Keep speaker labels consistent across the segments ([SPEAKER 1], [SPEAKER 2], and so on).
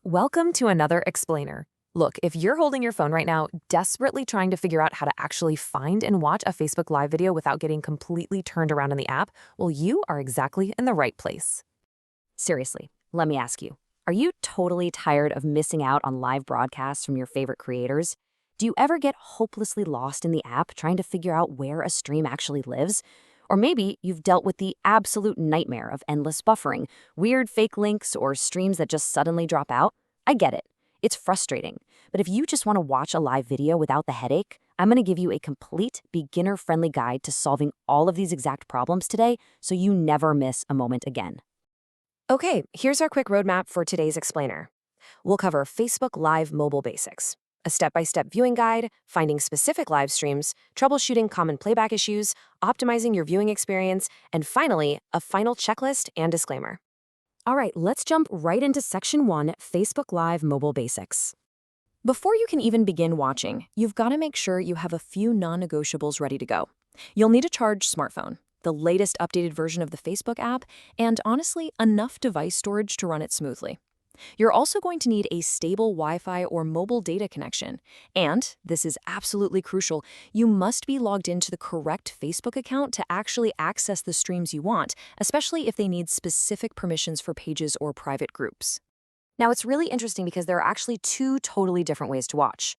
[SPEAKER 1] Welcome to another explainer. Look, if you're holding your phone right now, desperately trying to figure out how to actually find and watch a Facebook Live video without getting completely turned around in the app, well, you are exactly in the right place.
[SPEAKER 2] Seriously, let me ask you, are you totally tired of missing out on live broadcasts from your favorite creators? Do you ever get hopelessly lost in the app trying to figure out where a stream actually lives? Or maybe you've dealt with the absolute nightmare of endless buffering, weird fake links, or streams that just suddenly drop out? I get it. It's frustrating. But if you just want to watch a live video without the headache, I'm going to give you a complete beginner-friendly guide to solving all of these exact problems today so you never miss a moment again.
[SPEAKER 1] Okay, here's our quick roadmap for today's explainer. We'll cover Facebook Live mobile basics, a step-by-step viewing guide, finding specific live streams, troubleshooting common playback issues, optimizing your viewing experience, and finally, a final checklist and disclaimer. All right, let's jump right into Section 1, Facebook Live Mobile Basics. Before you can even begin watching, you've got to make sure you have a few non-negotiables ready to go. You'll need a charged smartphone, the latest updated version of the Facebook app, and honestly, enough device storage to run it smoothly. You're also going to need a stable Wi-Fi or mobile data connection. And, this is absolutely crucial, you must be logged into the correct Facebook account to actually access the streams you want, especially if they need specific permissions for pages or private groups. Now, it's really interesting because there are actually two totally different ways to watch.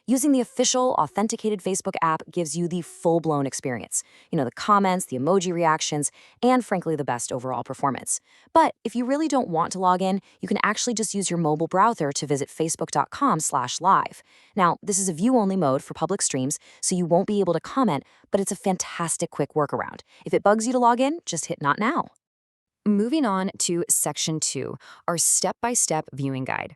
[SPEAKER 1] Using the official, authenticated Facebook app gives you the full-blown experience. The comments, the emoji reactions, and frankly, the best overall performance. But if you really don't want to log in, you can actually just use your mobile browser to visit facebook.com/live. Now, this is a view-only mode for public streams, so you won't be able to comment, but it's a fantastic quick workaround. If it bugs you to log in, just hit Not Now. Moving on to Section 2, our step-by-step viewing guide.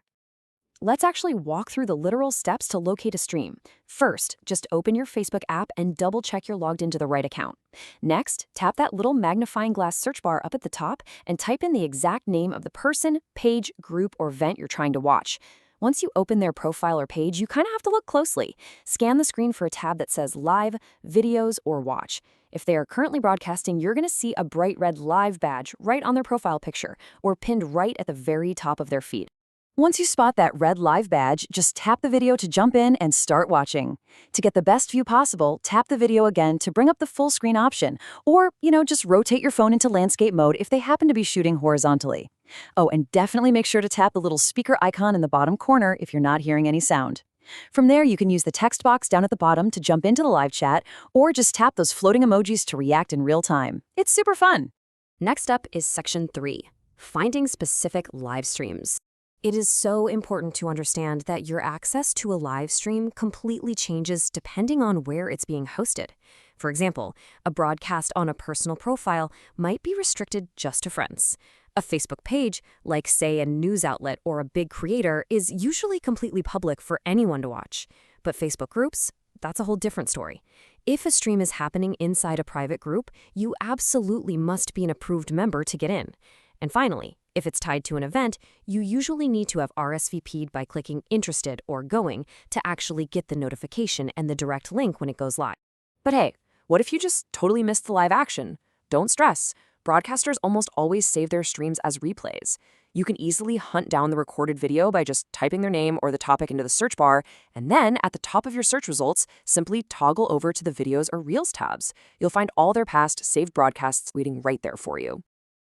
[SPEAKER 1] Let's actually walk through the literal steps to locate a stream. First, just open your Facebook app and double-check you're logged into the right account. Next, tap that little magnifying glass search bar up at the top and type in the exact name of the person, page, group, or event you're trying to watch. Once you open their profile or page, you kind of have to look closely. Scan the screen for a tab that says Live, Videos, or Watch. If they are currently broadcasting, you're going to see a bright red Live badge right on their profile picture or pinned right at the very top of their feed. Once you spot that red Live badge, just tap the video to jump in and start watching. To get the best view possible, tap the video again to bring up the full screen option, or, just rotate your phone into landscape mode if they happen to be shooting horizontally. Oh, and definitely make sure to tap the little speaker icon in the bottom corner if you're not hearing any sound. From there, you can use the text box down at the bottom to jump into the live chat, or just tap those floating emojis to react in real time. It's super fun. Next up is Section 3, finding specific live streams. It is so important to understand that your access to a live stream completely changes depending on where it's being hosted. For example, a broadcast on a personal profile might be restricted just to friends. A Facebook page, like say a news outlet or a big creator, is usually completely public for anyone to watch. But Facebook groups? That's a whole different story. If a stream is happening inside a private group, you absolutely must be an approved member to get in. And finally, if it's tied to an event, you usually need to have RSVP'd by clicking Interested or Going to actually get the notification and the direct link when it goes live. But hey, what if you just totally missed the live action? Don't stress. Broadcasters almost always save their streams as replays. You can easily hunt down the recorded video by just typing their name or the topic into the search bar, and then at the top of your search results, simply toggle over to the Videos or Reels tabs. You'll find all their past saved broadcasts waiting right there for you.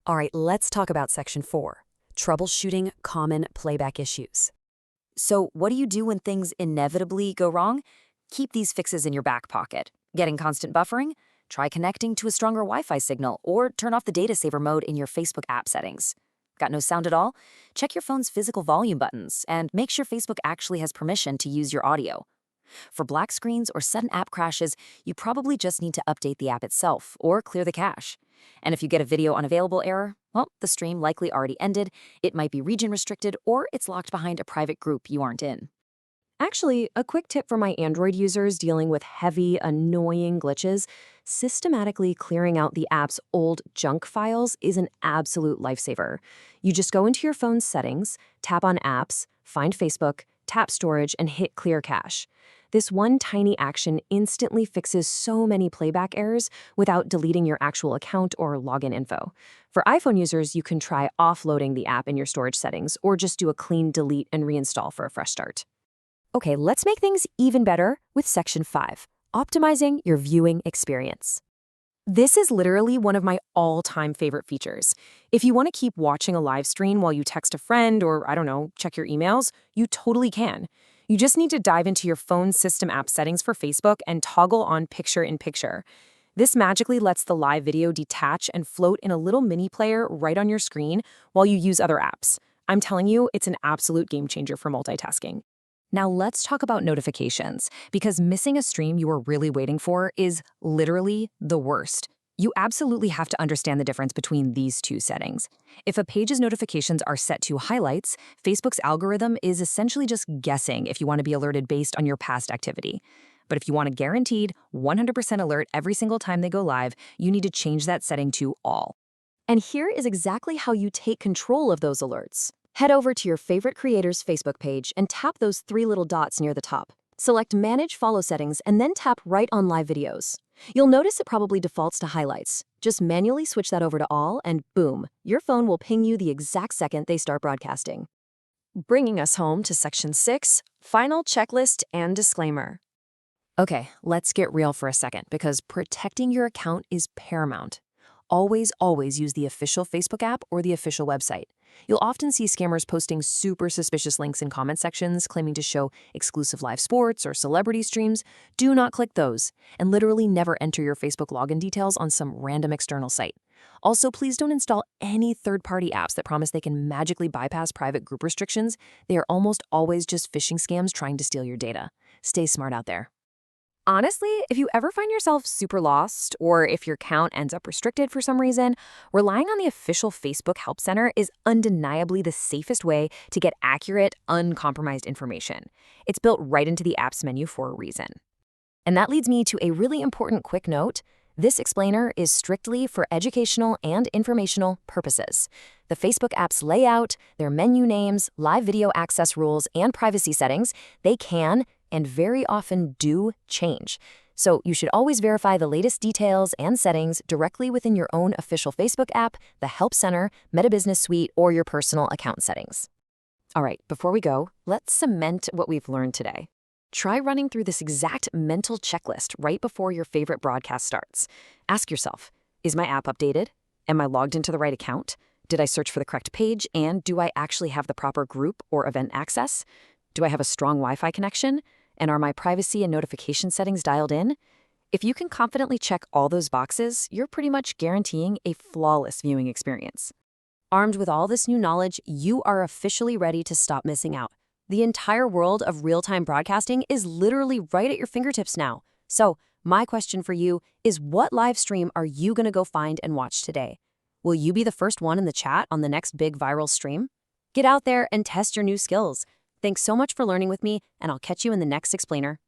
[SPEAKER 1] All right, let's talk about Section 4, troubleshooting common playback issues. So what do you do when things inevitably go wrong? Keep these fixes in your back pocket. Getting constant buffering? Try connecting to a stronger Wi-Fi signal or turn off the data saver mode in your Facebook app settings. Got no sound at all? Check your phone's physical volume buttons and make sure Facebook actually has permission to use your audio. For black screens or sudden app crashes, you probably just need to update the app itself or clear the cache. And if you get a video unavailable error, well, the stream likely already ended, it might be region restricted, or it's locked behind a private group you aren't in. Actually, a quick tip for my Android users dealing with heavy, annoying glitches, systematically clearing out the app's old junk files is an absolute lifesaver. You just go into your phone's settings, tap on Apps, find Facebook, tap Storage, and hit Clear Cache. This one tiny action instantly fixes so many playback errors without deleting your actual account or login info. For iPhone users, you can try offloading the app in your storage settings or just do a clean delete and reinstall for a fresh start. Okay, let's make things even better with Section 5, optimizing your viewing experience. This is literally one of my all-time favorite features. If you want to keep watching a live stream while you text a friend or, I don't know, check your emails, you totally can. You just need to dive into your phone's system app settings for Facebook and toggle on picture-in-picture. This magically lets the live video detach and float in a little mini player right on your screen while you use other apps. I'm telling you, it's an absolute game changer for multitasking. Now let's talk about notifications, because missing a stream you were really waiting for is literally the worst. You absolutely have to understand the difference between these two settings. If a page's notifications are set to highlights, Facebook's algorithm is essentially just guessing if you want to be alerted based on your past activity. But if you want a guaranteed 100% alert every single time they go live, you need to change that setting to all. And here is exactly how you take control of those alerts. Head over to your favorite creator's Facebook page and tap those three little dots near the top. Select Manage Follow Settings and then tap right on Live Videos. You'll notice it probably defaults to highlights. Just manually switch that over to all and boom, your phone will ping you the exact second they start broadcasting. Bringing us home to Section 6, Final Checklist and Disclaimer. Okay, let's get real for a second because protecting your account is paramount. Always use the official Facebook app or the official website. You'll often see scammers posting super suspicious links in comment sections claiming to show exclusive live sports or celebrity streams. Do not click those, and literally never enter your Facebook login details on some random external site. Also, please don't install any third-party apps that promise they can magically bypass private group restrictions. They are almost always just phishing scams trying to steal your data. Stay smart out there. Honestly, if you ever find yourself super lost, or if your account ends up restricted for some reason, relying on the official Facebook Help Center is undeniably the safest way to get accurate, uncompromised information. It's built right into the app's menu for a reason. And that leads me to a really important quick note. This explainer is strictly for educational and informational purposes. The Facebook app's layout, their menu names, live video access rules, and privacy settings, they can and very often do change. So you should always verify the latest details and settings directly within your own official Facebook app, the Help Center, Meta Business Suite, or your personal account settings. All right, before we go, let's cement what we've learned today. Try running through this exact mental checklist right before your favorite broadcast starts. Ask yourself, is my app updated? Am I logged into the right account? Did I search for the correct page? And do I actually have the proper group or event access? Do I have a strong Wi-Fi connection? And are my privacy and notification settings dialed in? If you can confidently check all those boxes, you're pretty much guaranteeing a flawless viewing experience. Armed with all this new knowledge, you are officially ready to stop missing out. The entire world of real-time broadcasting is literally right at your fingertips now. So, my question for you is, what live stream are you going to go find and watch today? Will you be the first one in the chat on the next big viral stream? Get out there and test your new skills. Thanks so much for learning with me, and I'll catch you in the next explainer.